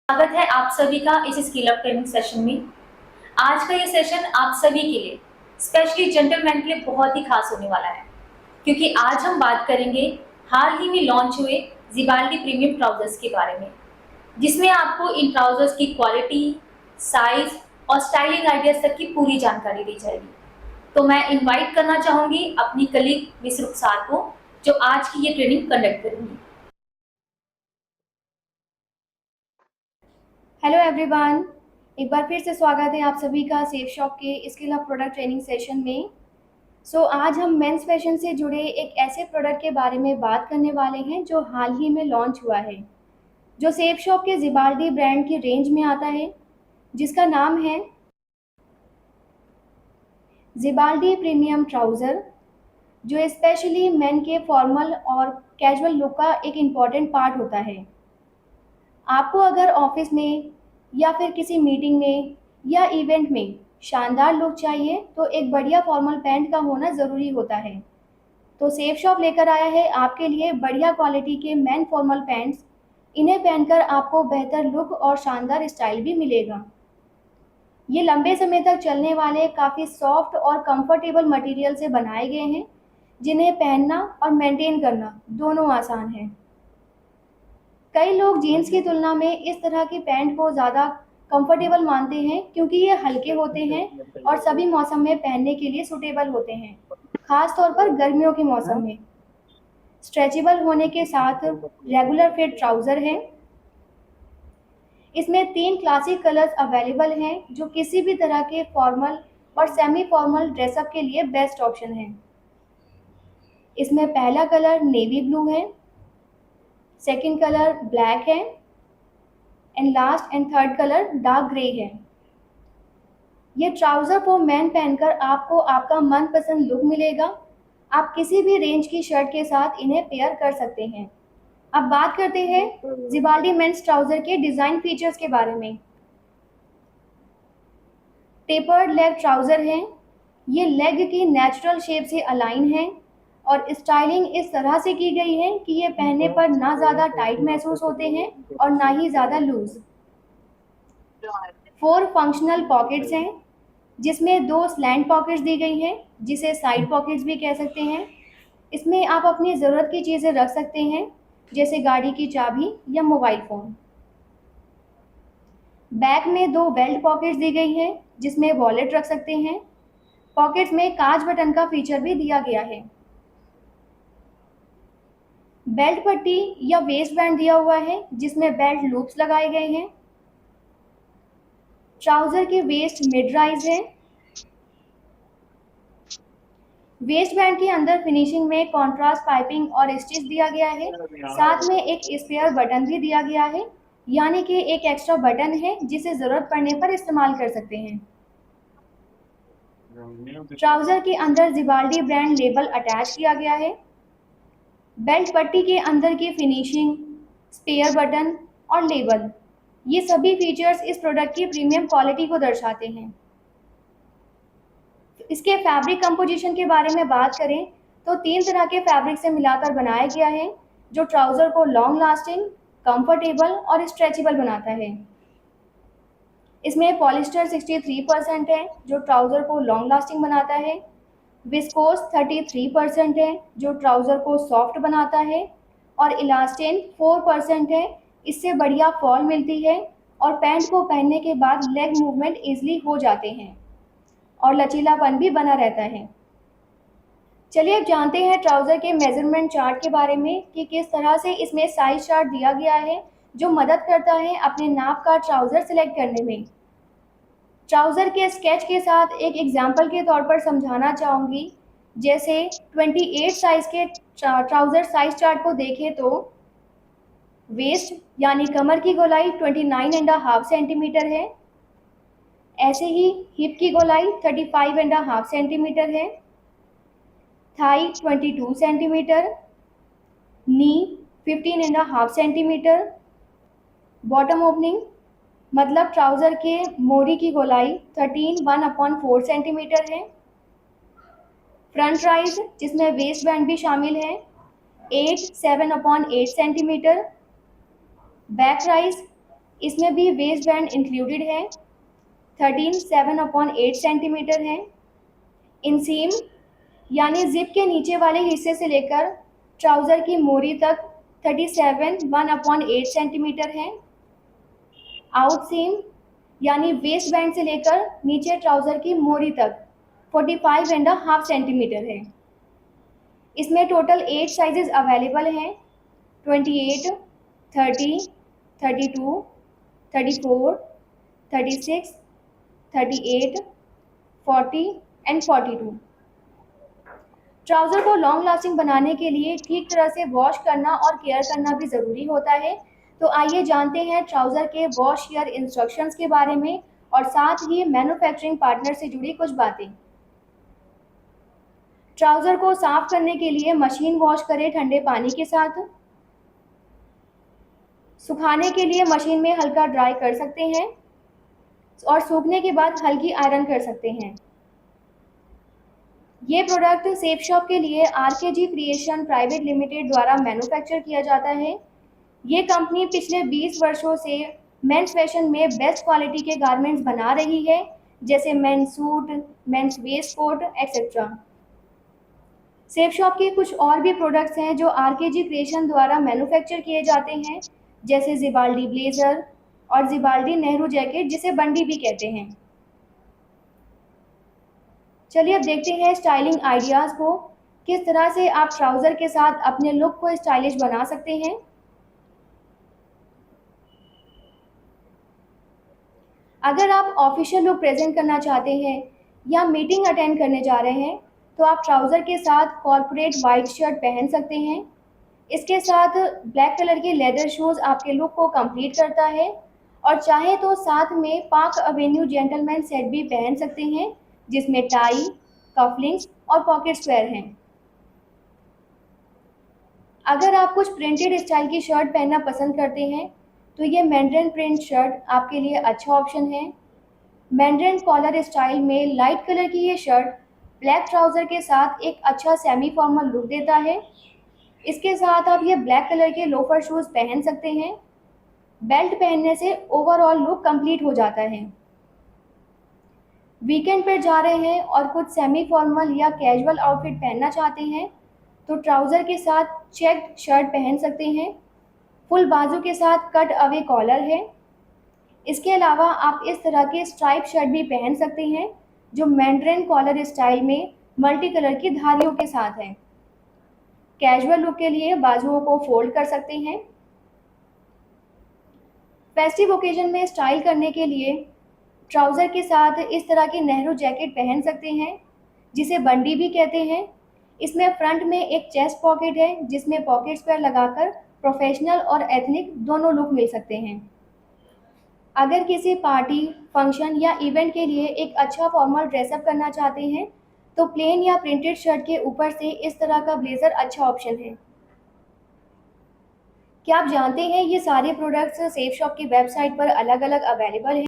स्वागत है आप सभी का इस स्किल अप ट्रेनिंग सेशन में। आज का ये सेशन आप सभी के लिए, स्पेशली जेंटलमैन के लिए बहुत ही खास होने वाला है, क्योंकि आज हम बात करेंगे हाल ही में लॉन्च हुए जिबाल्डी प्रीमियम ट्राउजर्स के बारे में, जिसमें आपको इन ट्राउजर्स की क्वालिटी, साइज और स्टाइलिंग आइडियाज तक की पूरी जानकारी दी जाएगी। तो मैं इनवाइट करना चाहूंगी अपनी कलीग मिस रुखसार को, जो आज की ये ट्रेनिंग कंडक्ट करेंगी। हेलो एवरीवन, एक बार फिर से स्वागत है आप सभी का सेफ शॉप के skill of product training session में। आज हम मेंस फैशन से जुड़े एक ऐसे प्रोडक्ट के बारे में बात करने वाले हैं जो हाल ही में लॉन्च हुआ है, जो सेफ शॉप के जिबाल्डी ब्रांड की रेंज में आता है, जिसका नाम है जिबाल्डी प्रीमियम ट्राउज़र, जो स्पेशली मेन के फॉर्मल और कैजुअल लुक का एक इम्पॉर्टेंट पार्ट होता है। आपको अगर ऑफिस में या फिर किसी मीटिंग में या इवेंट में शानदार लुक चाहिए तो एक बढ़िया फॉर्मल पैंट का होना ज़रूरी होता है। तो सेफ शॉप लेकर आया है आपके लिए बढ़िया क्वालिटी के मैन फॉर्मल पैंट्स। इन्हें पहनकर आपको बेहतर लुक और शानदार स्टाइल भी मिलेगा। ये लंबे समय तक चलने वाले काफ़ी सॉफ्ट और कंफर्टेबल मटेरियल से बनाए गए हैं, जिन्हें पहनना और मेंटेन करना दोनों आसान है। कई लोग जीन्स की तुलना में इस तरह की पैंट को ज़्यादा कंफर्टेबल मानते हैं, क्योंकि ये हल्के होते हैं और सभी मौसम में पहनने के लिए सूटेबल होते हैं, खास तौर पर गर्मियों के मौसम में। स्ट्रेचेबल होने के साथ रेगुलर फिट ट्राउज़र है। इसमें 3 क्लासिक कलर्स अवेलेबल हैं, जो किसी भी तरह के फॉर्मल और सेमी फॉर्मल ड्रेसअप के लिए बेस्ट ऑप्शन है। इसमें पहला कलर नेवी ब्लू है, सेकंड कलर ब्लैक है and last and third colour dark grey है। ये ट्राउज़र को मैन पहनकर आपको आपका मनपसंद लुक मिलेगा। आप किसी भी रेंज की शर्ट के साथ इन्हें पेयर कर सकते हैं। अब बात करते हैं जिबाल्डी मेंस ट्राउज़र के डिज़ाइन फीचर्स के बारे में। टेपर्ड लेग ट्राउज़र है। ये लेग की नेचुरल शेप से अलाइन है और स्टाइलिंग इस तरह से की गई है कि ये पहनने पर ना ज़्यादा टाइट महसूस होते हैं और ना ही ज़्यादा लूज। 4 फंक्शनल पॉकेट्स हैं, जिसमें 2 स्लैंट पॉकेट्स दी गई हैं, जिसे साइड पॉकेट्स भी कह सकते हैं। इसमें आप अपनी ज़रूरत की चीज़ें रख सकते हैं, जैसे गाड़ी की चाबी या मोबाइल फ़ोन। बैक में 2 बेल्ट पॉकेट्स दी गई हैं, जिसमें वॉलेट रख सकते हैं। पॉकेट्स में कांच बटन का फीचर भी दिया गया है। बेल्ट पट्टी या वेस्ट बैंड दिया हुआ है, जिसमें बेल्ट लूप्स लगाए गए हैं। ट्राउज़र की वेस्ट मिड राइज है। वेस्ट बैंड के अंदर फिनिशिंग में कॉन्ट्रास्ट पाइपिंग और स्टिच दिया गया है। साथ में एक स्पेयर बटन भी दिया गया है, यानी कि एक एक्स्ट्रा बटन है जिसे ज़रूरत पड़ने पर इस्तेमाल कर सकते हैं। ट्राउज़र के अंदर जिबाल्डी ब्रांड लेबल अटैच किया गया है। बेल्ट पट्टी के अंदर की फिनिशिंग, स्पेयर बटन और लेबल, ये सभी फीचर्स इस प्रोडक्ट की प्रीमियम क्वालिटी को दर्शाते हैं। इसके फैब्रिक कंपोजिशन के बारे में बात करें तो 3 तरह के फैब्रिक से मिलाकर बनाया गया है, जो ट्राउज़र को लॉन्ग लास्टिंग, कंफर्टेबल और स्ट्रेचेबल बनाता है। इसमें पॉलिस्टर 63% है, जो ट्राउज़र को लॉन्ग लास्टिंग बनाता है। विस्कोस 33% है, जो ट्राउज़र को सॉफ्ट बनाता है। और इलास्टिन 4% है। इससे बढ़िया फॉल मिलती है और पैंट को पहनने के बाद लेग मूवमेंट ईजिली हो जाते हैं और लचीलापन भी बना रहता है। चलिए अब जानते हैं ट्राउज़र के मेजरमेंट चार्ट के बारे में कि किस तरह से इसमें साइज चार्ट दिया गया है, जो मदद करता है अपने नाप का ट्राउज़र सिलेक्ट करने में। ट्राउज़र के स्केच के साथ एक एग्जाम्पल के तौर पर समझाना चाहूँगी। जैसे 28 साइज़ के ट्राउज़र साइज चार्ट को देखें तो वेस्ट यानी कमर की गोलाई 29.5 सेंटीमीटर है। ऐसे ही हिप की गोलाई 35.5 सेंटीमीटर है। थाई 22 सेंटीमीटर, नी 15.5 सेंटीमीटर। बॉटम ओपनिंग मतलब ट्राउज़र के मोरी की गोलाई 13 सेंटीमीटर है। फ्रंट राइज, जिसमें वेस्ट बैंड भी शामिल है, 7/8 सेंटीमीटर। बैक राइज इसमें भी वेस्ट बैंड इंक्लूडेड है। 13 7/8 सेंटीमीटर है। इंसीम यानी जिप के नीचे वाले हिस्से से लेकर ट्राउज़र की मोरी तक 37 1/8 सेंटीमीटर है। आउटसीम यानी वेस्ट बैंड से लेकर नीचे ट्राउज़र की मोरी तक 45.5 सेंटीमीटर है। इसमें टोटल 8 साइजेस अवेलेबल हैं, 28, 30, 32, 34, 36, 38, 40 एंड 42। ट्राउज़र को लॉन्ग लास्टिंग बनाने के लिए ठीक तरह से वॉश करना और केयर करना भी ज़रूरी होता है। तो आइए जानते हैं ट्राउज़र के वॉश केयर इंस्ट्रक्शंस के बारे में और साथ ही मैन्युफैक्चरिंग पार्टनर से जुड़ी कुछ बातें। ट्राउज़र को साफ करने के लिए मशीन वॉश करें ठंडे पानी के साथ। सुखाने के लिए मशीन में हल्का ड्राई कर सकते हैं और सूखने के बाद हल्की आयरन कर सकते हैं। ये प्रोडक्ट सेफ शॉप के लिए आरकेजी क्रिएशन प्राइवेट लिमिटेड द्वारा मैन्युफैक्चर किया जाता है। ये कंपनी पिछले 20 वर्षों से मेंस फैशन में बेस्ट क्वालिटी के गारमेंट्स बना रही है, जैसे men's suit, men's waistcoat etcetera. Safe Shop के कुछ और भी प्रोडक्ट्स हैं जो आरकेजी क्रिएशन द्वारा मैन्युफैक्चर किए जाते हैं, जैसे जिबाल्डी ब्लेजर और जिबाल्डी नेहरू जैकेट, जिसे बंडी भी कहते हैं। चलिए अब देखते हैं स्टाइलिंग आइडियाज़ को, किस तरह से आप ट्राउज़र के साथ अपने लुक को स्टाइलिश बना सकते हैं। अगर आप ऑफिशियल लुक प्रेजेंट करना चाहते हैं या मीटिंग अटेंड करने जा रहे हैं, तो आप ट्राउज़र के साथ कॉर्पोरेट वाइट शर्ट पहन सकते हैं। इसके साथ ब्लैक कलर के लेदर शूज़ आपके लुक को कंप्लीट करता है, और चाहे तो साथ में पार्क एवेन्यू जेंटलमैन सेट भी पहन सकते हैं, जिसमें टाई, कफलिंग्स और पॉकेट स्क्वायर हैं। अगर आप कुछ प्रिंटेड स्टाइल की शर्ट पहनना पसंद करते हैं, तो ये मैंड्रिन प्रिंट शर्ट आपके लिए अच्छा ऑप्शन है। मैंड्रिन कॉलर स्टाइल में लाइट कलर की ये शर्ट ब्लैक ट्राउज़र के साथ एक अच्छा सेमी फॉर्मल लुक देता है। इसके साथ आप ये ब्लैक कलर के लोफर शूज़ पहन सकते हैं। बेल्ट पहनने से ओवरऑल लुक कंप्लीट हो जाता है। वीकेंड पर जा रहे हैं और कुछ सेमी फॉर्मल या कैजुअल आउटफिट पहनना चाहते हैं, तो ट्राउज़र के साथ चेक्ड शर्ट पहन सकते हैं। फुल बाजू के साथ कट अवे कॉलर है। इसके अलावा आप इस तरह के स्ट्राइप शर्ट भी पहन सकते हैं, जो मैंड्रिन कॉलर स्टाइल में मल्टी कलर की धारियों के साथ है। कैजुअल लुक के लिए बाजुओं को फोल्ड कर सकते हैं। फेस्टिव ओकेजन में स्टाइल करने के लिए ट्राउज़र के साथ इस तरह की नेहरू जैकेट पहन सकते हैं, जिसे बंडी भी कहते हैं। इसमें फ्रंट में एक चेस्ट पॉकेट है, जिसमें पॉकेट स्क्वायर लगाकर प्रोफेशनल और एथनिक दोनों लुक मिल सकते हैं। अगर किसी पार्टी, फंक्शन या इवेंट के लिए एक अच्छा फॉर्मल ड्रेसअप करना चाहते हैं, तो प्लेन या प्रिंटेड शर्ट के ऊपर से इस तरह का ब्लेज़र अच्छा ऑप्शन है। क्या आप जानते हैं ये सारे प्रोडक्ट्स सेफ शॉप की वेबसाइट पर अलग-अलग अवेलेबल हैं?